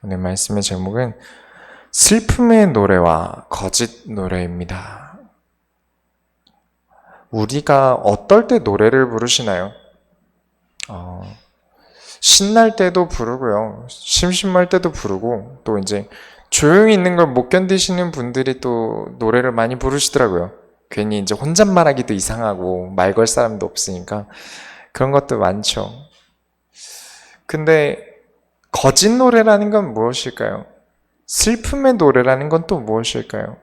오늘 말씀의 제목은 슬픔의 노래와 거짓 노래입니다. 우리가 어떨 때 노래를 부르시나요? 신날 때도 부르고요. 심심할 때도 부르고, 또 이제 조용히 있는 걸 못 견디시는 분들이 또 노래를 많이 부르시더라고요. 괜히 이제 혼잣말하기도 이상하고 말 걸 사람도 없으니까 그런 것도 많죠. 근데 거짓 노래라는 건 무엇일까요? 슬픔의 노래라는 건 또 무엇일까요?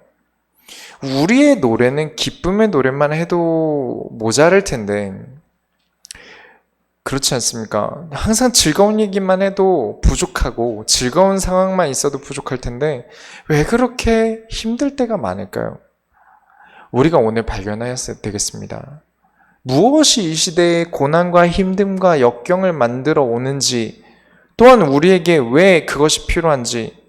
우리의 노래는 기쁨의 노래만 해도 모자랄 텐데, 그렇지 않습니까? 항상 즐거운 얘기만 해도 부족하고 즐거운 상황만 있어도 부족할 텐데 왜 그렇게 힘들 때가 많을까요? 우리가 오늘 발견하였어야 되겠습니다. 무엇이 이 시대의 고난과 힘듦과 역경을 만들어 오는지, 또한 우리에게 왜 그것이 필요한지,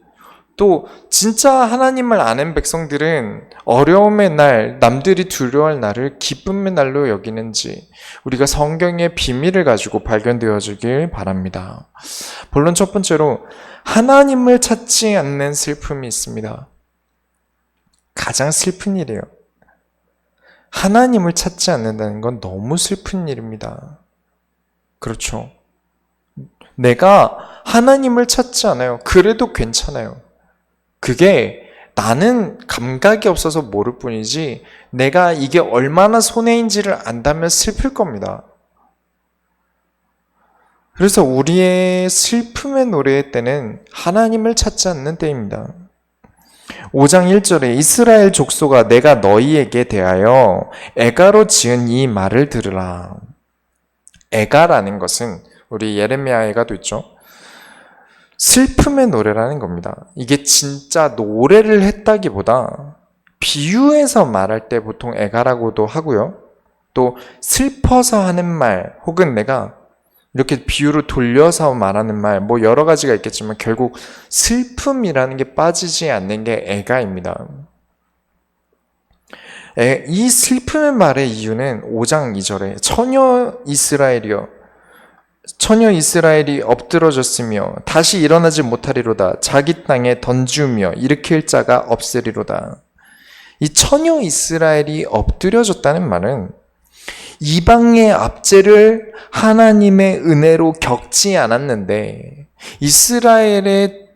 또 진짜 하나님을 아는 백성들은 어려움의 날, 남들이 두려워할 날을 기쁨의 날로 여기는지 우리가 성경의 비밀을 가지고 발견되어지길 바랍니다. 본론 첫 번째로 하나님을 찾지 않는 슬픔이 있습니다. 가장 슬픈 일이에요. 하나님을 찾지 않는다는 건 너무 슬픈 일입니다. 그렇죠. 내가 하나님을 찾지 않아요. 그래도 괜찮아요. 그게 나는 감각이 없어서 모를 뿐이지 내가 이게 얼마나 손해인지를 안다면 슬플 겁니다. 그래서 우리의 슬픔의 노래의 때는 하나님을 찾지 않는 때입니다. 5장 1절에 이스라엘 족속아 내가 너희에게 대하여 애가로 지은 이 말을 들으라. 애가라는 것은 우리 예레미야 애가도 있죠. 슬픔의 노래라는 겁니다. 이게 진짜 노래를 했다기보다 비유해서 말할 때 보통 애가라고도 하고요. 또 슬퍼서 하는 말 혹은 내가 이렇게 비유로 돌려서 말하는 말 뭐 여러 가지가 있겠지만 결국 슬픔이라는 게 빠지지 않는 게 애가입니다. 이 슬픔의 말의 이유는 5장 2절에 처녀 이스라엘이 엎드러졌으며 다시 일어나지 못하리로다. 자기 땅에 던지우며 일으킬 자가 없으리로다. 이 처녀 이스라엘이 엎드려졌다는 말은 이방의 압제를 하나님의 은혜로 겪지 않았는데 이스라엘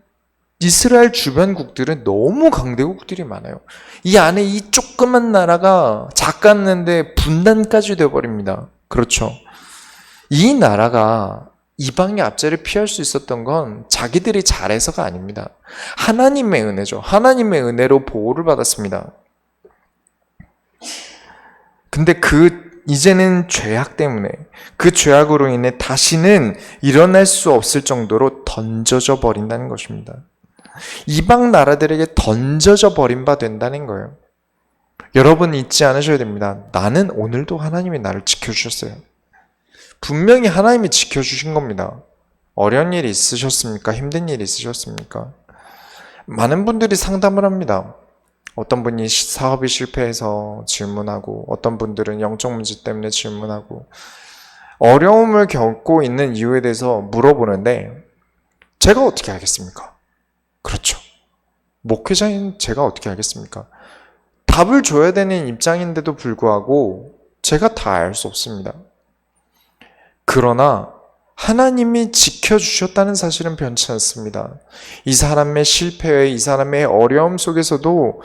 주변국들은 너무 강대국들이 많아요. 이 안에 이 조그만 나라가 작았는데 분단까지 되어버립니다. 그렇죠. 이 나라가 이방의 압제를 피할 수 있었던 건 자기들이 잘해서가 아닙니다. 하나님의 은혜죠. 하나님의 은혜로 보호를 받았습니다. 근데 이제는 죄악 때문에 그 죄악으로 인해 다시는 일어날 수 없을 정도로 던져져 버린다는 것입니다. 이방 나라들에게 던져져 버린 바 된다는 거예요. 여러분 잊지 않으셔야 됩니다. 나는 오늘도 하나님이 나를 지켜주셨어요. 분명히 하나님이 지켜주신 겁니다. 어려운 일이 있으셨습니까? 힘든 일이 있으셨습니까? 많은 분들이 상담을 합니다. 어떤 분이 사업이 실패해서 질문하고 어떤 분들은 영적 문제 때문에 질문하고 어려움을 겪고 있는 이유에 대해서 물어보는데 제가 어떻게 알겠습니까? 그렇죠. 목회자인 제가 어떻게 알겠습니까? 답을 줘야 되는 입장인데도 불구하고 제가 다 알 수 없습니다. 그러나 하나님이 지켜주셨다는 사실은 변치 않습니다. 이 사람의 실패에 이 사람의 어려움 속에서도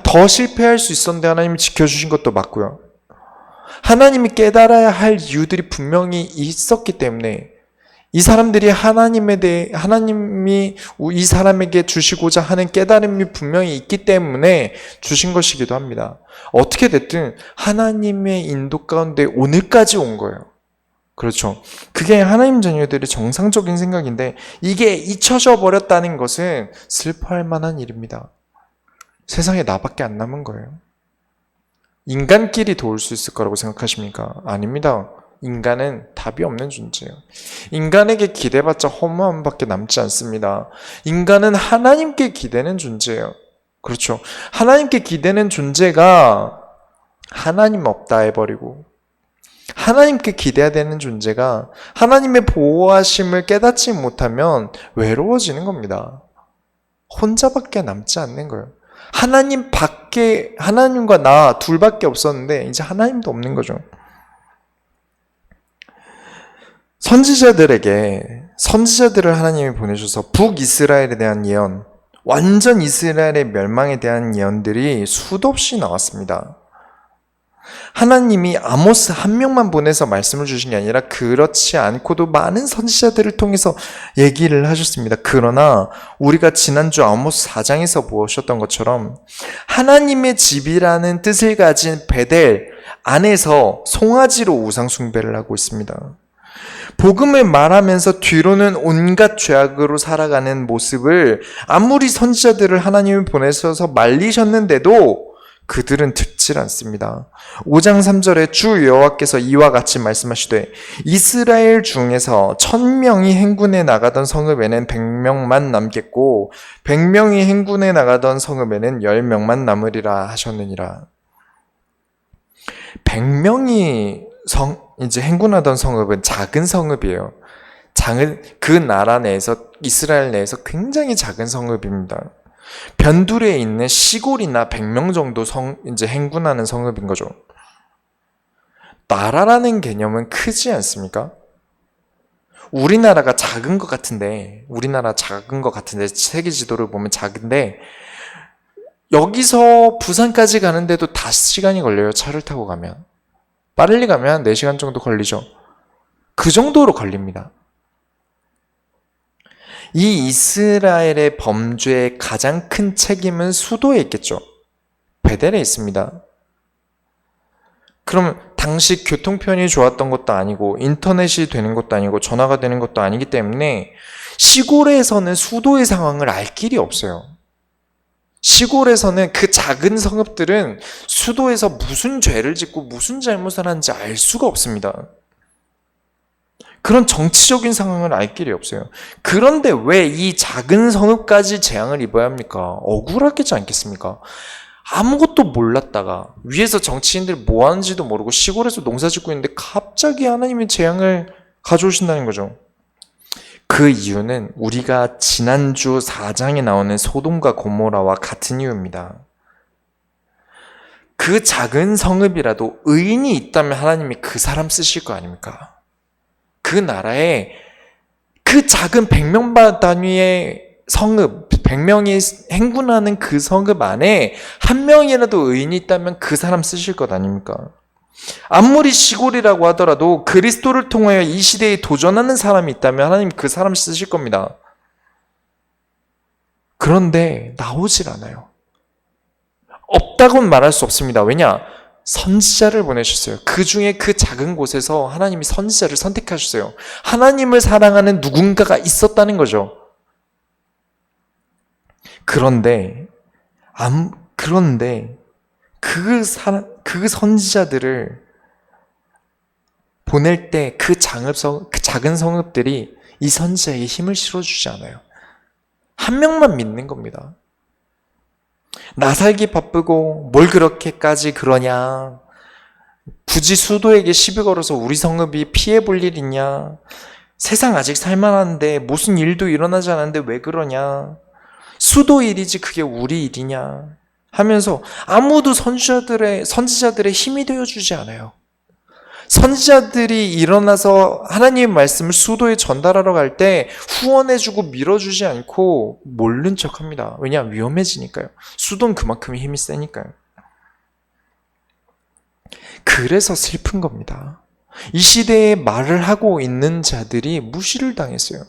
더 실패할 수 있었는데 하나님이 지켜주신 것도 맞고요. 하나님이 깨달아야 할 이유들이 분명히 있었기 때문에 이 사람들이 하나님이 이 사람에게 주시고자 하는 깨달음이 분명히 있기 때문에 주신 것이기도 합니다. 어떻게 됐든 하나님의 인도 가운데 오늘까지 온 거예요. 그렇죠. 그게 하나님 자녀들의 정상적인 생각인데 이게 잊혀져 버렸다는 것은 슬퍼할 만한 일입니다. 세상에 나밖에 안 남은 거예요. 인간끼리 도울 수 있을 거라고 생각하십니까? 아닙니다. 인간은 답이 없는 존재예요. 인간에게 기대봤자 허무함밖에 남지 않습니다. 인간은 하나님께 기대는 존재예요. 그렇죠. 하나님께 기대는 존재가 하나님 없다 해버리고 하나님께 기대야 되는 존재가 하나님의 보호하심을 깨닫지 못하면 외로워지는 겁니다. 혼자밖에 남지 않는 거예요. 하나님과 나 둘밖에 없었는데 이제 하나님도 없는 거죠. 선지자들을 하나님이 보내셔서 북이스라엘에 대한 예언, 완전 이스라엘의 멸망에 대한 예언들이 수도 없이 나왔습니다. 하나님이 아모스 한 명만 보내서 말씀을 주신 게 아니라 그렇지 않고도 많은 선지자들을 통해서 얘기를 하셨습니다. 그러나 우리가 지난주 아모스 4장에서 보셨던 것처럼 하나님의 집이라는 뜻을 가진 베델 안에서 송아지로 우상 숭배를 하고 있습니다. 복음을 말하면서 뒤로는 온갖 죄악으로 살아가는 모습을 아무리 선지자들을 하나님이 보내셔서 말리셨는데도 그들은 듣질 않습니다. 5장 3절에 주 여호와께서 이와 같이 말씀하시되 이스라엘 중에서 1000명이 행군에 나가던 성읍에는 100명만 남겠고 100명이 행군에 나가던 성읍에는 10명만 남으리라 하셨느니라. 100명이 이제 행군하던 성읍은 작은 성읍이에요. 그 나라 내에서, 이스라엘 내에서 굉장히 작은 성읍입니다. 변두리에 있는 시골이나 100명 정도 이제 행군하는 성읍인 거죠. 나라라는 개념은 크지 않습니까? 우리나라 작은 것 같은데 세계 지도를 보면 작은데 여기서 부산까지 가는데도 5시간이 걸려요. 차를 타고 가면. 빨리 가면 4시간 정도 걸리죠. 그 정도로 걸립니다. 이 이스라엘의 범죄의 가장 큰 책임은 수도에 있겠죠. 베델에 있습니다. 그럼 당시 교통편이 좋았던 것도 아니고 인터넷이 되는 것도 아니고 전화가 되는 것도 아니기 때문에 시골에서는 수도의 상황을 알 길이 없어요. 시골에서는 그 작은 성읍들은 수도에서 무슨 죄를 짓고 무슨 잘못을 하는지 알 수가 없습니다. 그런 정치적인 상황을 알 길이 없어요. 그런데 왜 이 작은 성읍까지 재앙을 입어야 합니까? 억울하겠지 않겠습니까? 아무것도 몰랐다가 위에서 정치인들 뭐 하는지도 모르고 시골에서 농사 짓고 있는데 갑자기 하나님이 재앙을 가져오신다는 거죠. 그 이유는 우리가 지난주 4장에 나오는 소돔과 고모라와 같은 이유입니다. 그 작은 성읍이라도 의인이 있다면 하나님이 그 사람 쓰실 거 아닙니까? 그 나라에 그 작은 100명 단위의 성읍, 100명이 행군하는 그 성읍 안에 한 명이라도 의인이 있다면 그 사람 쓰실 것 아닙니까? 아무리 시골이라고 하더라도 그리스도를 통하여 이 시대에 도전하는 사람이 있다면 하나님 그 사람 쓰실 겁니다. 그런데 나오질 않아요. 없다고는 말할 수 없습니다. 왜냐? 선지자를 보내셨어요. 그 중에 그 작은 곳에서 하나님이 선지자를 선택하셨어요. 하나님을 사랑하는 누군가가 있었다는 거죠. 그런데 그 선지자들을 보낼 때 그 작은 성읍들이 이 선지자에게 힘을 실어주지 않아요. 한 명만 믿는 겁니다. 나 살기 바쁘고 뭘 그렇게까지 그러냐? 굳이 수도에게 시비 걸어서 우리 성읍이 피해 볼 일 있냐? 세상 아직 살만한데 무슨 일도 일어나지 않았는데 왜 그러냐? 수도 일이지 그게 우리 일이냐? 하면서 아무도 선지자들의 힘이 되어주지 않아요. 선지자들이 일어나서 하나님의 말씀을 수도에 전달하러 갈 때 후원해주고 밀어주지 않고 모른 척합니다. 왜냐? 위험해지니까요. 수도는 그만큼 힘이 세니까요. 그래서 슬픈 겁니다. 이 시대에 말을 하고 있는 자들이 무시를 당했어요.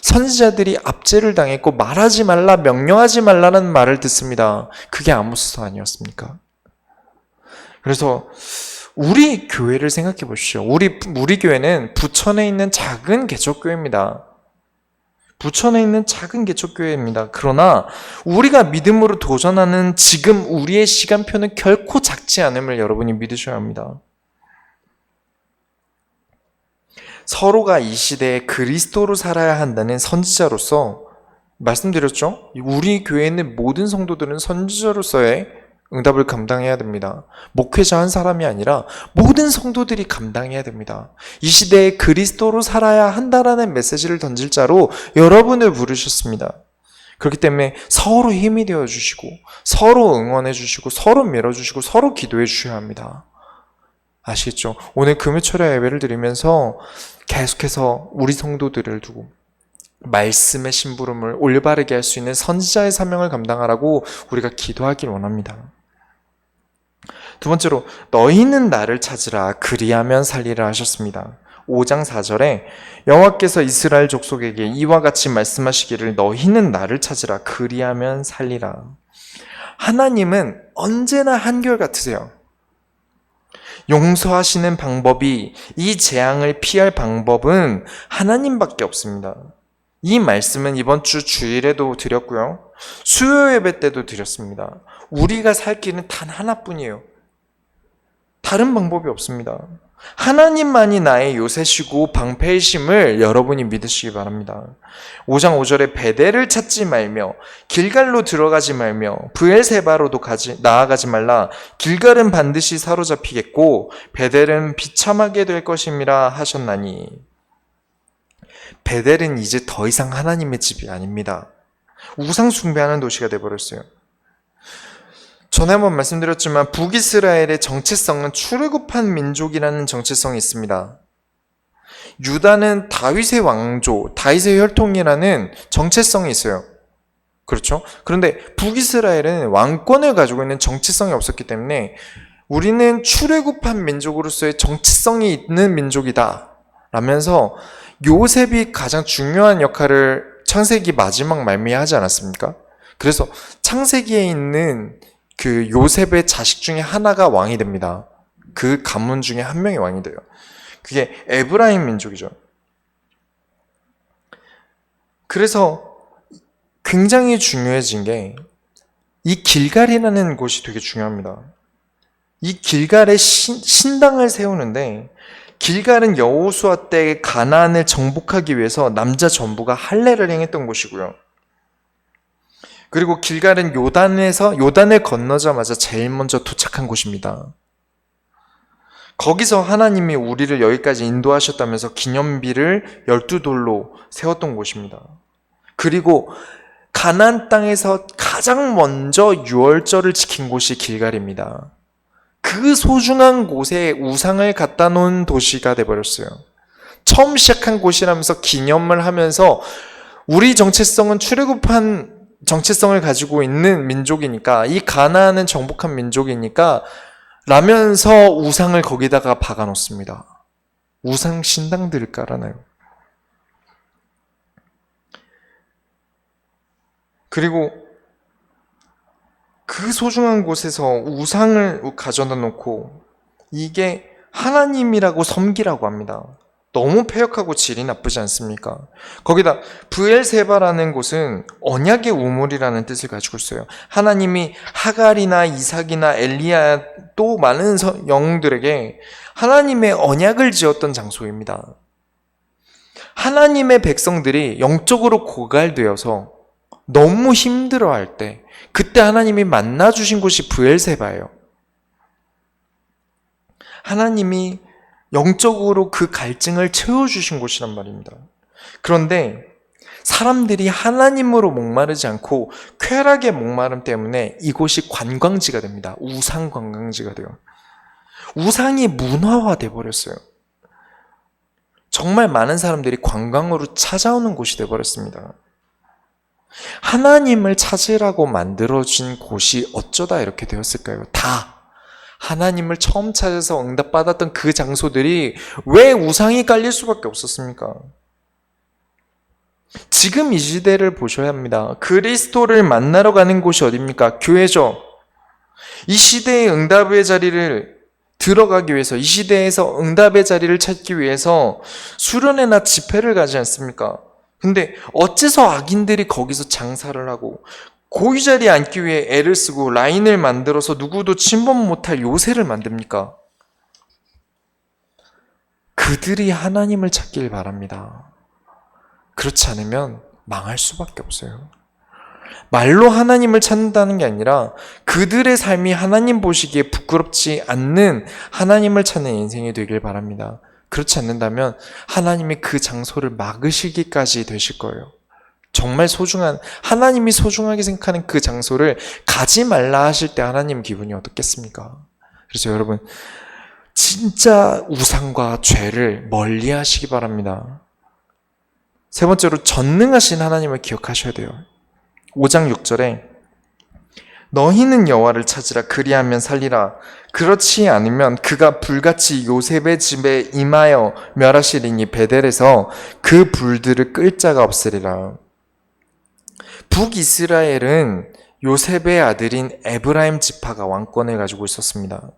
선지자들이 압제를 당했고 말하지 말라, 명령하지 말라는 말을 듣습니다. 그게 아모스서 아니었습니까? 그래서 우리 교회를 생각해 보십시오. 우리 교회는 부천에 있는 작은 개척교회입니다. 부천에 있는 작은 개척교회입니다. 그러나 우리가 믿음으로 도전하는 지금 우리의 시간표는 결코 작지 않음을 여러분이 믿으셔야 합니다. 서로가 이 시대에 그리스도로 살아야 한다는 선지자로서 말씀드렸죠? 우리 교회에 있는 모든 성도들은 선지자로서의 응답을 감당해야 됩니다. 목회자 한 사람이 아니라 모든 성도들이 감당해야 됩니다. 이 시대에 그리스도로 살아야 한다라는 메시지를 던질 자로 여러분을 부르셨습니다. 그렇기 때문에 서로 힘이 되어 주시고, 서로 응원해 주시고, 서로 밀어 주시고, 서로 기도해 주셔야 합니다. 아시겠죠? 오늘 금요철에 예배를 드리면서 계속해서 우리 성도들을 두고 말씀의 심부름을 올바르게 할 수 있는 선지자의 사명을 감당하라고 우리가 기도하길 원합니다. 두 번째로, 너희는 나를 찾으라 그리하면 살리라 하셨습니다. 5장 4절에 여호와께서 이스라엘 족속에게 이와 같이 말씀하시기를 너희는 나를 찾으라 그리하면 살리라. 하나님은 언제나 한결같으세요. 용서하시는 방법이, 이 재앙을 피할 방법은 하나님밖에 없습니다. 이 말씀은 이번 주 주일에도 드렸고요. 수요 예배 때도 드렸습니다. 우리가 살 길은 단 하나뿐이에요. 다른 방법이 없습니다. 하나님만이 나의 요새시고 방패이심을 여러분이 믿으시기 바랍니다. 5장 5절에 베델을 찾지 말며 길갈로 들어가지 말며 브엘세바로도 나아가지 말라. 길갈은 반드시 사로잡히겠고 베델은 비참하게 될 것임이라 하셨나니. 베델은 이제 더 이상 하나님의 집이 아닙니다. 우상 숭배하는 도시가 되어버렸어요. 전에 한번 말씀드렸지만 북이스라엘의 정체성은 출애굽한 민족이라는 정체성이 있습니다. 유다는 다윗의 왕조, 다윗의 혈통이라는 정체성이 있어요. 그렇죠? 그런데 북이스라엘은 왕권을 가지고 있는 정체성이 없었기 때문에 우리는 출애굽한 민족으로서의 정체성이 있는 민족이다 라면서 요셉이 가장 중요한 역할을 창세기 마지막 말미에 하지 않았습니까? 그래서 창세기에 있는 그 요셉의 자식 중에 하나가 왕이 됩니다. 그 가문 중에 한 명이 왕이 돼요. 그게 에브라임 민족이죠. 그래서 굉장히 중요해진 게 이 길갈이라는 곳이 되게 중요합니다. 이 길갈에 신당을 세우는데, 길갈은 여호수아 때 가나안을 정복하기 위해서 남자 전부가 할례를 행했던 곳이고요. 그리고 길갈은 요단을 건너자마자 제일 먼저 도착한 곳입니다. 거기서 하나님이 우리를 여기까지 인도하셨다면서 기념비를 12돌로 세웠던 곳입니다. 그리고 가나안 땅에서 가장 먼저 유월절을 지킨 곳이 길갈입니다. 그 소중한 곳에 우상을 갖다 놓은 도시가 돼버렸어요. 처음 시작한 곳이라면서 기념을 하면서 우리 정체성은 출애굽한 정체성을 가지고 있는 민족이니까, 이 가나안은 정복한 민족이니까 라면서 우상을 거기다가 박아 놓습니다. 우상 신당들을 깔아놔요. 그리고 그 소중한 곳에서 우상을 가져다 놓고 이게 하나님이라고 섬기라고 합니다. 너무 패역하고 질이 나쁘지 않습니까? 거기다 브엘세바라는 곳은 언약의 우물이라는 뜻을 가지고 있어요. 하나님이 하갈이나 이삭이나 엘리야 또 많은 영웅들에게 하나님의 언약을 지었던 장소입니다. 하나님의 백성들이 영적으로 고갈되어서 너무 힘들어할 때, 그때 하나님이 만나주신 곳이 브엘세바예요. 하나님이 영적으로 그 갈증을 채워주신 곳이란 말입니다. 그런데 사람들이 하나님으로 목마르지 않고 쾌락의 목마름 때문에 이곳이 관광지가 됩니다. 우상 관광지가 돼요. 우상이 문화화돼 버렸어요. 정말 많은 사람들이 관광으로 찾아오는 곳이 돼버렸습니다. 하나님을 찾으라고 만들어진 곳이 어쩌다 이렇게 되었을까요? 다 하나님을 처음 찾아서 응답받았던 그 장소들이 왜 우상이 깔릴 수밖에 없었습니까? 지금 이 시대를 보셔야 합니다. 그리스도를 만나러 가는 곳이 어디입니까? 교회죠. 이 시대의 응답의 자리를 들어가기 위해서, 이 시대에서 응답의 자리를 찾기 위해서 수련회나 집회를 가지 않습니까? 근데 어째서 악인들이 거기서 장사를 하고 고위 자리에 앉기 위해 애를 쓰고 라인을 만들어서 누구도 침범 못할 요새를 만듭니까? 그들이 하나님을 찾길 바랍니다. 그렇지 않으면 망할 수밖에 없어요. 말로 하나님을 찾는다는 게 아니라 그들의 삶이 하나님 보시기에 부끄럽지 않는 하나님을 찾는 인생이 되길 바랍니다. 그렇지 않는다면 하나님이 그 장소를 막으시기까지 되실 거예요. 정말 소중한, 하나님이 소중하게 생각하는 그 장소를 가지 말라 하실 때 하나님 기분이 어떻겠습니까? 그래서 여러분, 진짜 우상과 죄를 멀리 하시기 바랍니다. 세 번째로 전능하신 하나님을 기억하셔야 돼요. 5장 6절에 너희는 여호와를 찾으라 그리하면 살리라 그렇지 않으면 그가 불같이 요셉의 집에 임하여 멸하시리니 베델에서 그 불들을 끌 자가 없으리라. 북이스라엘은 요셉의 아들인 에브라임 지파가 왕권을 가지고 있었습니다.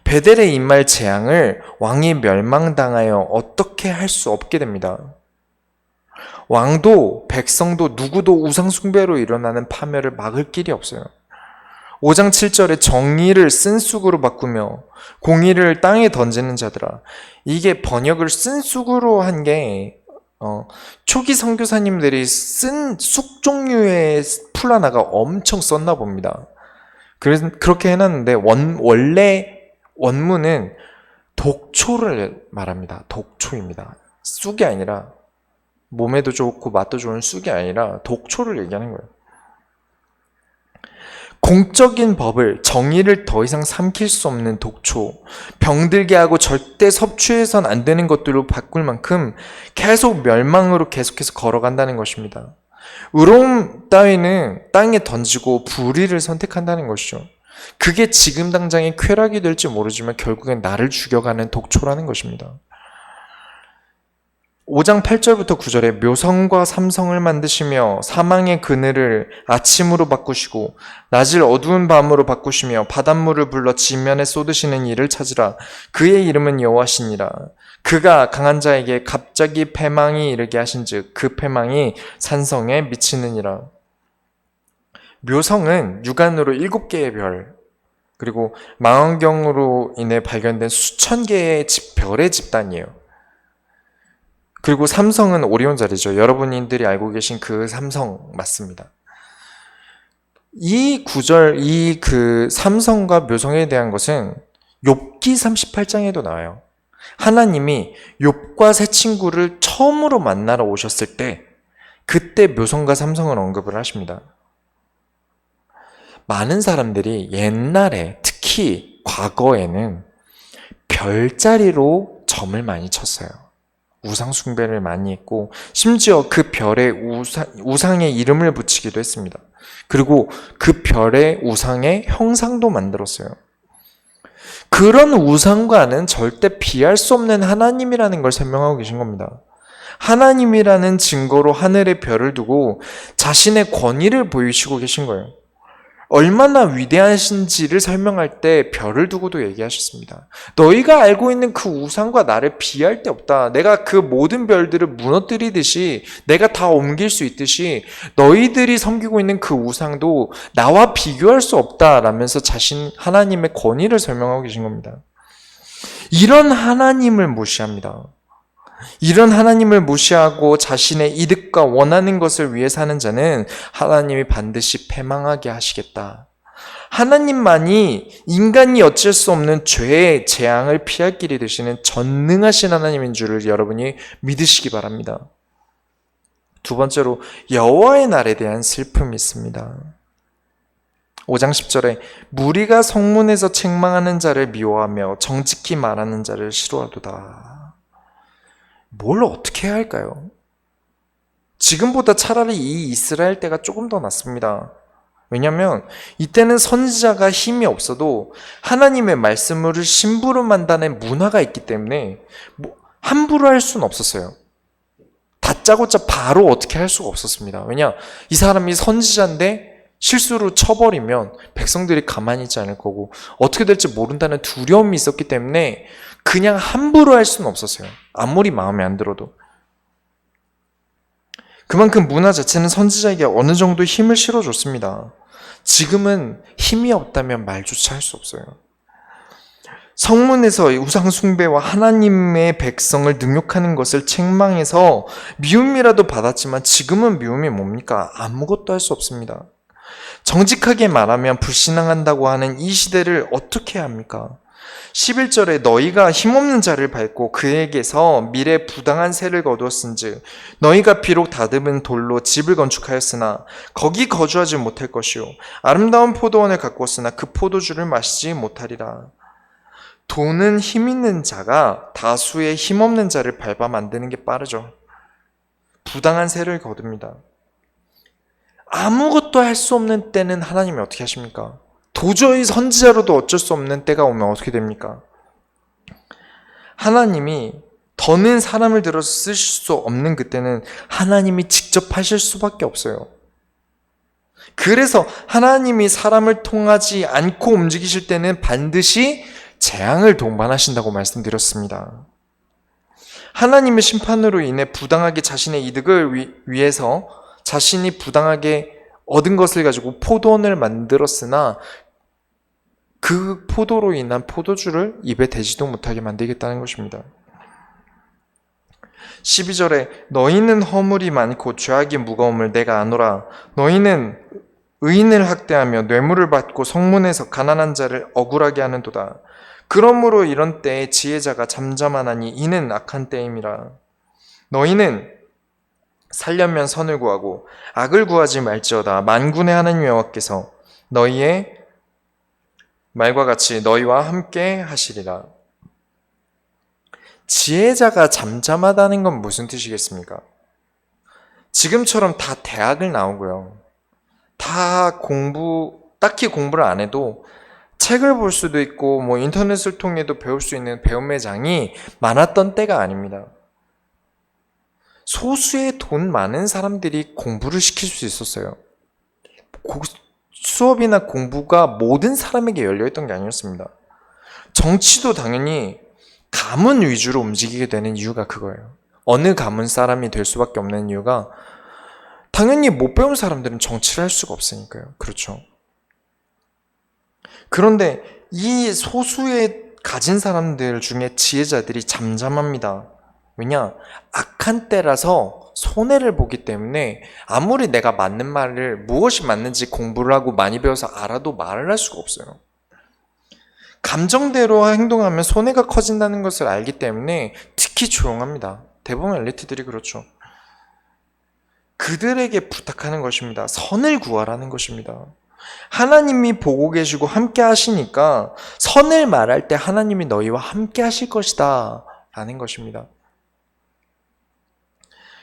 베델에 임할 재앙을 왕이 멸망당하여 어떻게 할 수 없게 됩니다. 왕도 백성도 누구도 우상숭배로 일어나는 파멸을 막을 길이 없어요. 5장 7절에 정의를 쓴쑥으로 바꾸며 공의를 땅에 던지는 자들아. 이게 번역을 쓴쑥으로 한 게 초기 선교사님들이 쓴 쑥 종류의 풀 하나가 엄청 썼나 봅니다. 그래서 그렇게 해놨는데 원래 원문은 독초를 말합니다. 독초입니다. 쑥이 아니라 몸에도 좋고 맛도 좋은 쑥이 아니라 독초를 얘기하는 거예요. 공적인 법을, 정의를 더 이상 삼킬 수 없는 독초, 병들게 하고 절대 섭취해선 안 되는 것들로 바꿀 만큼 계속 멸망으로 계속해서 걸어간다는 것입니다. 의로움 따위는 땅에 던지고 불의를 선택한다는 것이죠. 그게 지금 당장의 쾌락이 될지 모르지만 결국엔 나를 죽여가는 독초라는 것입니다. 5장 8절부터 9절에 묘성과 삼성을 만드시며 사망의 그늘을 아침으로 바꾸시고 낮을 어두운 밤으로 바꾸시며 바닷물을 불러 지면에 쏟으시는 이를 찾으라. 그의 이름은 여호와시니라. 그가 강한 자에게 갑자기 패망이 이르게 하신즉 그 패망이 산성에 미치느니라. 묘성은 육안으로 7개의 별, 그리고 망원경으로 인해 발견된 수천 개의 별의 집단이에요. 그리고 삼성은 오리온자리죠. 여러분들이 알고 계신 그 삼성 맞습니다. 이 구절, 그 삼성과 묘성에 대한 것은 욥기 38장에도 나와요. 하나님이 욥과 세 친구를 처음으로 만나러 오셨을 때 그때 묘성과 삼성을 언급을 하십니다. 많은 사람들이 옛날에 특히 과거에는 별자리로 점을 많이 쳤어요. 우상 숭배를 많이 했고 심지어 그 별에 우상의 이름을 붙이기도 했습니다. 그리고 그 별의 우상의 형상도 만들었어요. 그런 우상과는 절대 비할 수 없는 하나님이라는 걸 설명하고 계신 겁니다. 하나님이라는 증거로 하늘의 별을 두고 자신의 권위를 보이시고 계신 거예요. 얼마나 위대하신지를 설명할 때 별을 두고도 얘기하셨습니다. 너희가 알고 있는 그 우상과 나를 비할 데 없다. 내가 그 모든 별들을 무너뜨리듯이 내가 다 옮길 수 있듯이 너희들이 섬기고 있는 그 우상도 나와 비교할 수 없다라면서 자신 하나님의 권위를 설명하고 계신 겁니다. 이런 하나님을 무시합니다. 이런 하나님을 무시하고 자신의 이득과 원하는 것을 위해 사는 자는 하나님이 반드시 패망하게 하시겠다. 하나님만이 인간이 어쩔 수 없는 죄의 재앙을 피할 길이 되시는 전능하신 하나님인 줄을 여러분이 믿으시기 바랍니다. 두 번째로 여호와의 날에 대한 슬픔이 있습니다. 5장 10절에 무리가 성문에서 책망하는 자를 미워하며 정직히 말하는 자를 싫어하도다. 뭘 어떻게 해야 할까요? 지금보다 차라리 이 이스라엘 때가 조금 더 낫습니다. 왜냐하면 이때는 선지자가 힘이 없어도 하나님의 말씀을 심부름한다는 문화가 있기 때문에 함부로 할 수는 없었어요. 다짜고짜 바로 어떻게 할 수가 없었습니다. 왜냐? 이 사람이 선지자인데 실수로 쳐버리면 백성들이 가만히 있지 않을 거고 어떻게 될지 모른다는 두려움이 있었기 때문에 그냥 함부로 할 수는 없었어요. 아무리 마음에 안 들어도. 그만큼 문화 자체는 선지자에게 어느 정도 힘을 실어줬습니다. 지금은 힘이 없다면 말조차 할 수 없어요. 성문에서 우상 숭배와 하나님의 백성을 능욕하는 것을 책망해서 미움이라도 받았지만 지금은 미움이 뭡니까? 아무것도 할 수 없습니다. 정직하게 말하면 불신앙한다고 하는 이 시대를 어떻게 해야 합니까? 11절에 너희가 힘없는 자를 밟고 그에게서 미래 부당한 세를 거두었은즉 너희가 비록 다듬은 돌로 집을 건축하였으나 거기 거주하지 못할 것이요 아름다운 포도원을 가꾸었으나 그 포도주를 마시지 못하리라. 돈은 힘 있는 자가 다수의 힘없는 자를 밟아 만드는 게 빠르죠. 부당한 세를 거둡니다. 아무것도 할 수 없는 때는 하나님이 어떻게 하십니까? 도저히 선지자로도 어쩔 수 없는 때가 오면 어떻게 됩니까? 하나님이 더는 사람을 들어서 쓰실 수 없는 그때는 하나님이 직접 하실 수밖에 없어요. 그래서 하나님이 사람을 통하지 않고 움직이실 때는 반드시 재앙을 동반하신다고 말씀드렸습니다. 하나님의 심판으로 인해 부당하게 자신의 이득을 위해서 자신이 부당하게 얻은 것을 가지고 포도원을 만들었으나 그 포도로 인한 포도주를 입에 대지도 못하게 만들겠다는 것입니다. 12절에 너희는 허물이 많고 죄악이 무거움을 내가 아노라. 너희는 의인을 학대하며 뇌물을 받고 성문에서 가난한 자를 억울하게 하는도다. 그러므로 이런 때에 지혜자가 잠잠하나니 이는 악한 때임이라. 너희는 살려면 선을 구하고 악을 구하지 말지어다. 만군의 하나님 여호와께서 너희의 말과 같이 너희와 함께 하시리라. 지혜자가 잠잠하다는 건 무슨 뜻이겠습니까? 지금처럼 다 대학을 나오고요. 다 딱히 공부를 안 해도 책을 볼 수도 있고 인터넷을 통해도 배울 수 있는 배움 매장이 많았던 때가 아닙니다. 소수의 돈 많은 사람들이 공부를 시킬 수 있었어요. 수업이나 공부가 모든 사람에게 열려있던 게 아니었습니다. 정치도 당연히 가문 위주로 움직이게 되는 이유가 그거예요. 어느 가문 사람이 될 수밖에 없는 이유가 당연히 못 배운 사람들은 정치를 할 수가 없으니까요. 그렇죠. 그런데 이 소수의 가진 사람들 중에 지혜자들이 잠잠합니다. 왜냐? 악한 때라서 손해를 보기 때문에 아무리 내가 맞는 말을 무엇이 맞는지 공부를 하고 많이 배워서 알아도 말을 할 수가 없어요. 감정대로 행동하면 손해가 커진다는 것을 알기 때문에 특히 조용합니다. 대부분 엘리트들이 그렇죠. 그들에게 부탁하는 것입니다. 선을 구하라는 것입니다. 하나님이 보고 계시고 함께 하시니까 선을 말할 때 하나님이 너희와 함께 하실 것이다 라는 것입니다.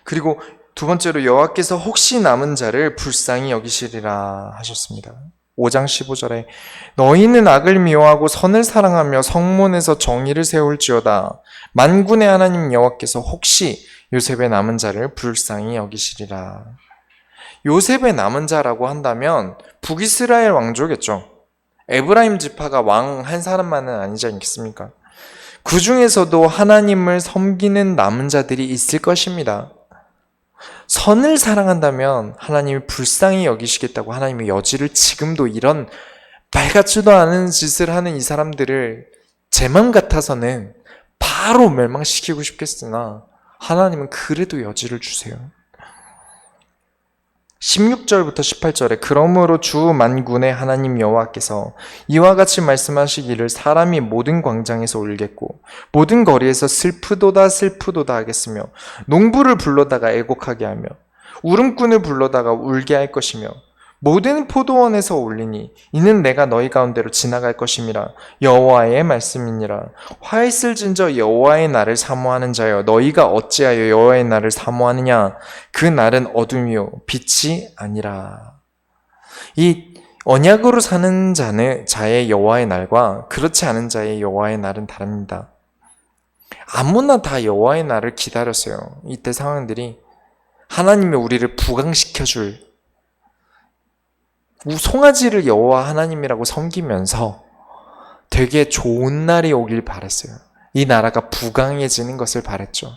그리고 두 번째로 여호와께서 혹시 남은 자를 불쌍히 여기시리라 하셨습니다. 5장 15절에 너희는 악을 미워하고 선을 사랑하며 성문에서 정의를 세울지어다. 만군의 하나님 여호와께서 혹시 요셉의 남은 자를 불쌍히 여기시리라. 요셉의 남은 자라고 한다면 북이스라엘 왕조겠죠. 에브라임 지파가 왕 한 사람만은 아니지 않겠습니까? 그 중에서도 하나님을 섬기는 남은 자들이 있을 것입니다. 선을 사랑한다면 하나님이 불쌍히 여기시겠다고 하나님의 여지를 지금도 이런 말 같지도 않은 짓을 하는 이 사람들을 제 맘 같아서는 바로 멸망시키고 싶겠으나 하나님은 그래도 여지를 주세요. 16절부터 18절에 그러므로 주 만군의 하나님 여호와께서 이와 같이 말씀하시기를 사람이 모든 광장에서 울겠고 모든 거리에서 슬프도다 슬프도다 하겠으며 농부를 불러다가 애곡하게 하며 울음꾼을 불러다가 울게 할 것이며 모든 포도원에서 울리니 이는 내가 너희 가운데로 지나갈 것임이라 여호와의 말씀이니라. 화 있을진저 여호와의 날을 사모하는 자여 너희가 어찌하여 여호와의 날을 사모하느냐. 그 날은 어둠이요 빛이 아니라. 이 언약으로 사는 자의 여호와의 날과 그렇지 않은 자의 여호와의 날은 다릅니다. 아무나 다 여호와의 날을 기다렸어요. 이때 상황들이 하나님이 우리를 부강시켜줄 송아지를 여호와 하나님이라고 섬기면서 되게 좋은 날이 오길 바랬어요. 이 나라가 부강해지는 것을 바랬죠.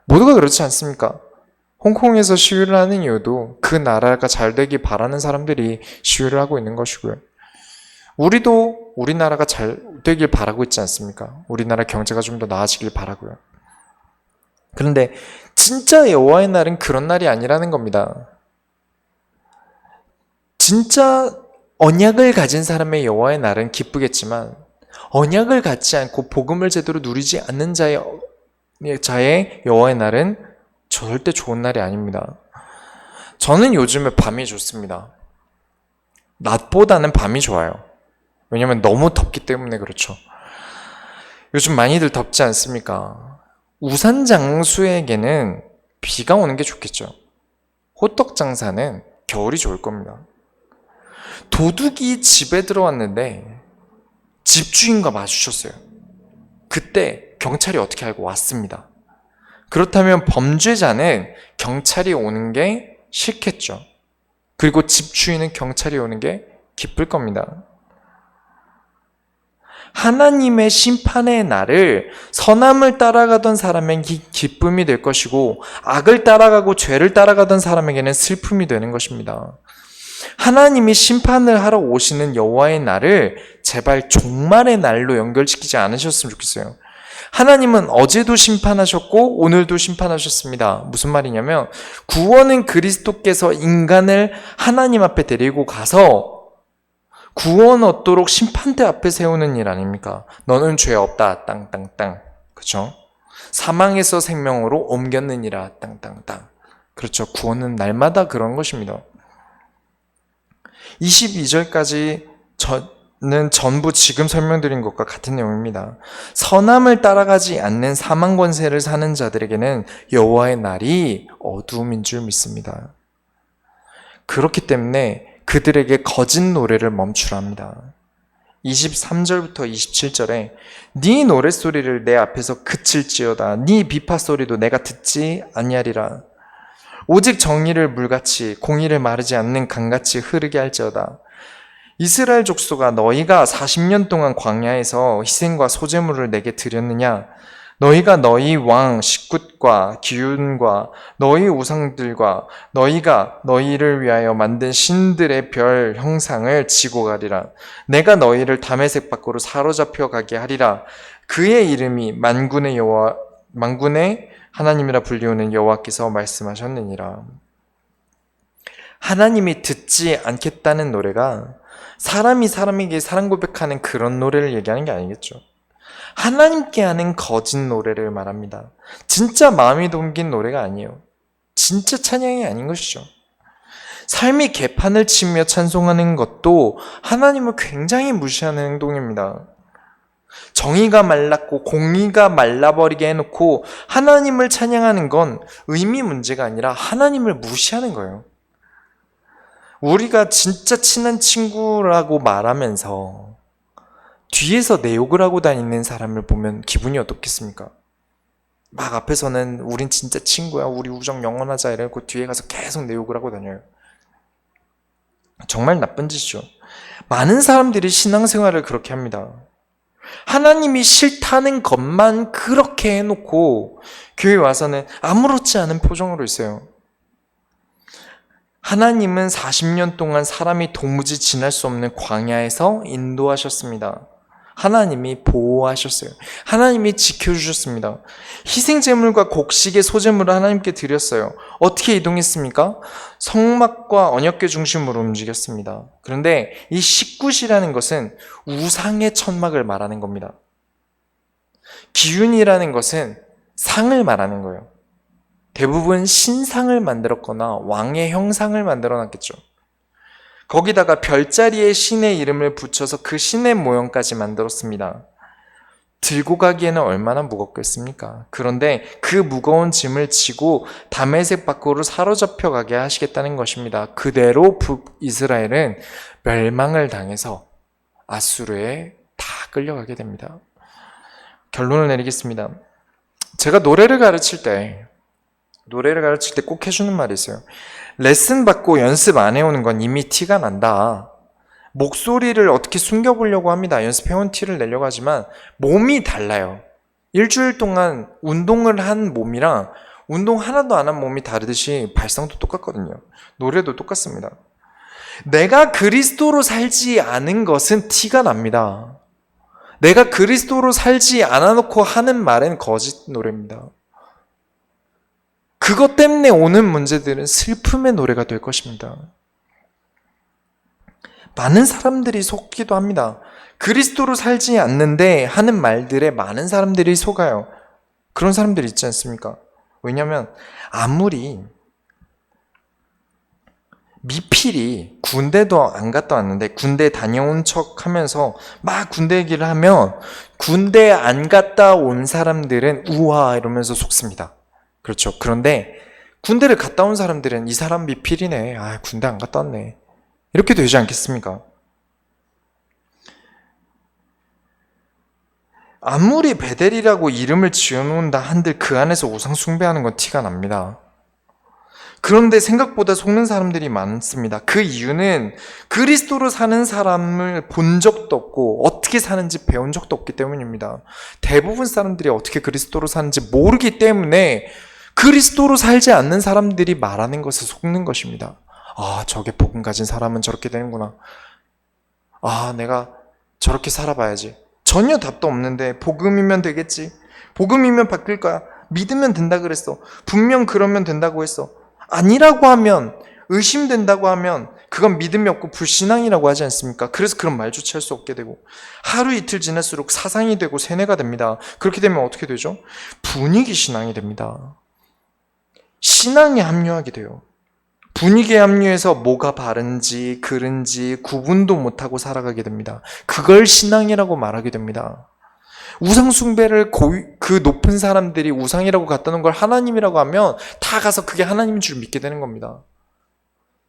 모두가 그렇지 않습니까? 홍콩에서 시위를 하는 이유도 그 나라가 잘 되길 바라는 사람들이 시위를 하고 있는 것이고요. 우리도 우리나라가 잘 되길 바라고 있지 않습니까? 우리나라 경제가 좀 더 나아지길 바라고요. 그런데 진짜 여호와의 날은 그런 날이 아니라는 겁니다. 진짜 언약을 가진 사람의 여호와의 날은 기쁘겠지만 언약을 갖지 않고 복음을 제대로 누리지 않는 자의 여호와의 날은 절대 좋은 날이 아닙니다. 저는 요즘에 밤이 좋습니다. 낮보다는 밤이 좋아요. 왜냐면 너무 덥기 때문에 그렇죠. 요즘 많이들 덥지 않습니까? 우산 장수에게는 비가 오는 게 좋겠죠. 호떡 장사는 겨울이 좋을 겁니다. 도둑이 집에 들어왔는데 집주인과 마주쳤어요. 그때 경찰이 어떻게 알고 왔습니다. 그렇다면 범죄자는 경찰이 오는 게 싫겠죠. 그리고 집주인은 경찰이 오는 게 기쁠 겁니다. 하나님의 심판의 날을 선함을 따라가던 사람에게 기쁨이 될 것이고 악을 따라가고 죄를 따라가던 사람에게는 슬픔이 되는 것입니다. 하나님이 심판을 하러 오시는 여호와의 날을 제발 종말의 날로 연결시키지 않으셨으면 좋겠어요. 하나님은 어제도 심판하셨고 오늘도 심판하셨습니다. 무슨 말이냐면 구원은 그리스도께서 인간을 하나님 앞에 데리고 가서 구원 얻도록 심판대 앞에 세우는 일 아닙니까? 너는 죄 없다 땅땅땅. 그렇죠? 사망에서 생명으로 옮겼느니라 땅땅땅. 그렇죠. 구원은 날마다 그런 것입니다. 22절까지 는 전부 지금 설명드린 것과 같은 내용입니다. 선함을 따라가지 않는 사망 권세를 사는 자들에게는 여호와의 날이 어두움인 줄 믿습니다. 그렇기 때문에 그들에게 거짓 노래를 멈추랍니다. 23절부터 27절에 네 노랫소리를 내 앞에서 그칠지어다. 네 비파소리도 내가 듣지 아니하리라. 오직 정의를 물같이 공의를 마르지 않는 강같이 흐르게 할지어다. 이스라엘 족속아, 너희가 40년 동안 광야에서 희생과 소제물을 내게 드렸느냐? 너희가 너희 왕 식굿과 기운과 너희 우상들과 너희가 너희를 위하여 만든 신들의 별 형상을 지고 가리라. 내가 너희를 다메섹 밖으로 사로잡혀 가게 하리라. 그의 이름이 만군의 여호와, 만군의 하나님이라 불리우는 여호와께서 말씀하셨느니라. 하나님이 듣지 않겠다는 노래가 사람이 사람에게 사랑 고백하는 그런 노래를 얘기하는 게 아니겠죠. 하나님께 하는 거짓 노래를 말합니다. 진짜 마음이 담긴 노래가 아니에요. 진짜 찬양이 아닌 것이죠. 삶이 개판을 치며 찬송하는 것도 하나님을 굉장히 무시하는 행동입니다. 정의가 말랐고 공의가 말라버리게 해놓고 하나님을 찬양하는 건 의미 문제가 아니라 하나님을 무시하는 거예요. 우리가 진짜 친한 친구라고 말하면서 뒤에서 내 욕을 하고 다니는 사람을 보면 기분이 어떻겠습니까? 막 앞에서는 우린 진짜 친구야, 우리 우정 영원하자 이러고 뒤에 가서 계속 내 욕을 하고 다녀요. 정말 나쁜 짓이죠. 많은 사람들이 신앙생활을 그렇게 합니다. 하나님이 싫다는 것만 그렇게 해놓고 교회 와서는 아무렇지 않은 표정으로 있어요. 하나님은 40년 동안 사람이 도무지 지날 수 없는 광야에서 인도하셨습니다. 하나님이 보호하셨어요. 하나님이 지켜주셨습니다. 희생제물과 곡식의 소제물을 하나님께 드렸어요. 어떻게 이동했습니까? 성막과 언약궤 중심으로 움직였습니다. 그런데 이 식굿이라는 것은 우상의 천막을 말하는 겁니다. 기운이라는 것은 상을 말하는 거예요. 대부분 신상을 만들었거나 왕의 형상을 만들어 놨겠죠. 거기다가 별자리에 신의 이름을 붙여서 그 신의 모형까지 만들었습니다. 들고 가기에는 얼마나 무겁겠습니까? 그런데 그 무거운 짐을 지고 다메섹 밖으로 사로잡혀 가게 하시겠다는 것입니다. 그대로 북이스라엘은 멸망을 당해서 아수르에 다 끌려가게 됩니다. 결론을 내리겠습니다. 제가 노래를 가르칠 때 꼭 해주는 말이 있어요. 레슨 받고 연습 안 해오는 건 이미 티가 난다. 목소리를 어떻게 숨겨보려고 합니다. 연습해온 티를 내려고 하지만 몸이 달라요. 일주일 동안 운동을 한 몸이랑 운동 하나도 안 한 몸이 다르듯이 발성도 똑같거든요. 노래도 똑같습니다. 내가 그리스도로 살지 않은 것은 티가 납니다. 내가 그리스도로 살지 않아놓고 하는 말은 거짓 노래입니다. 그것 때문에 오는 문제들은 슬픔의 노래가 될 것입니다. 많은 사람들이 속기도 합니다. 그리스도로 살지 않는데 하는 말들에 많은 사람들이 속아요. 그런 사람들이 있지 않습니까? 왜냐하면 아무리 미필이 군대도 안 갔다 왔는데 군대 다녀온 척 하면서 막 군대 얘기를 하면 군대 안 갔다 온 사람들은 우와 이러면서 속습니다. 그렇죠. 그런데 군대를 갔다 온 사람들은 이 사람 미필이네. 아, 군대 안 갔다 왔네. 이렇게 되지 않겠습니까? 아무리 베델이라고 이름을 지어놓는다 한들 그 안에서 우상 숭배하는 건 티가 납니다. 그런데 생각보다 속는 사람들이 많습니다. 그 이유는 그리스도로 사는 사람을 본 적도 없고 어떻게 사는지 배운 적도 없기 때문입니다. 대부분 사람들이 어떻게 그리스도로 사는지 모르기 때문에 그리스도로 살지 않는 사람들이 말하는 것에 속는 것입니다. 아, 저게 복음 가진 사람은 저렇게 되는구나. 아, 내가 저렇게 살아봐야지. 전혀 답도 없는데 복음이면 되겠지. 복음이면 바뀔 거야. 믿으면 된다 그랬어. 분명 그러면 된다고 했어. 아니라고 하면, 의심된다고 하면 그건 믿음이 없고 불신앙이라고 하지 않습니까? 그래서 그런 말조차 할 수 없게 되고 하루 이틀 지날수록 사상이 되고 세뇌가 됩니다. 그렇게 되면 어떻게 되죠? 분위기 신앙이 됩니다. 신앙에 합류하게 돼요. 분위기에 합류해서 뭐가 바른지 그른지 구분도 못하고 살아가게 됩니다. 그걸 신앙이라고 말하게 됩니다. 우상 숭배를 그 높은 사람들이 우상이라고 갖다놓은 걸 하나님이라고 하면 다 가서 그게 하나님인 줄 믿게 되는 겁니다.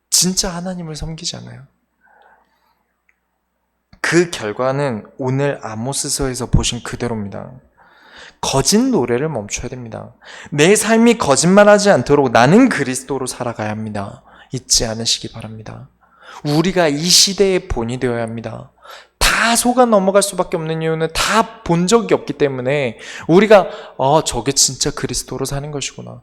진짜 하나님을 섬기지 않아요. 그 결과는 오늘 아모스서에서 보신 그대로입니다. 거짓 노래를 멈춰야 됩니다. 내 삶이 거짓말하지 않도록 나는 그리스도로 살아가야 합니다. 잊지 않으시기 바랍니다. 우리가 이 시대의 본이 되어야 합니다. 다 속아 넘어갈 수밖에 없는 이유는 다 본 적이 없기 때문에 우리가 저게 진짜 그리스도로 사는 것이구나.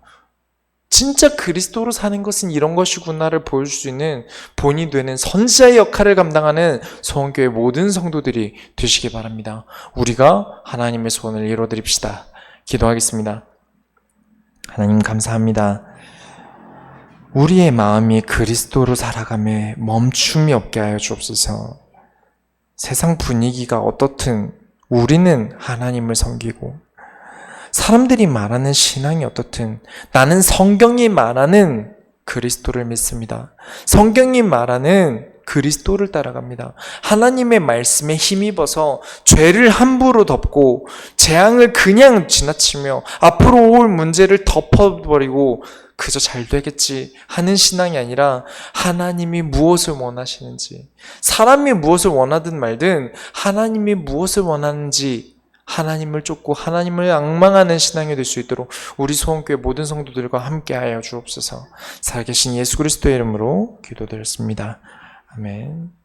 진짜 그리스도로 사는 것은 이런 것이구나를 보여줄 수 있는 본이 되는 선지자의 역할을 감당하는 소원교회 모든 성도들이 되시기 바랍니다. 우리가 하나님의 소원을 이루어드립시다. 기도하겠습니다. 하나님 감사합니다. 우리의 마음이 그리스도로 살아가며 멈춤이 없게 하여 주옵소서. 세상 분위기가 어떻든 우리는 하나님을 섬기고 사람들이 말하는 신앙이 어떻든 나는 성경이 말하는 그리스도를 믿습니다. 성경이 말하는 그리스도를 따라갑니다. 하나님의 말씀에 힘입어서 죄를 함부로 덮고 재앙을 그냥 지나치며 앞으로 올 문제를 덮어버리고 그저 잘 되겠지 하는 신앙이 아니라 하나님이 무엇을 원하시는지, 사람이 무엇을 원하든 말든 하나님이 무엇을 원하는지 하나님을 쫓고 하나님을 앙망하는 신앙이 될 수 있도록 우리 소원교회 모든 성도들과 함께하여 주옵소서. 살아계신 예수 그리스도의 이름으로 기도드렸습니다. 아멘.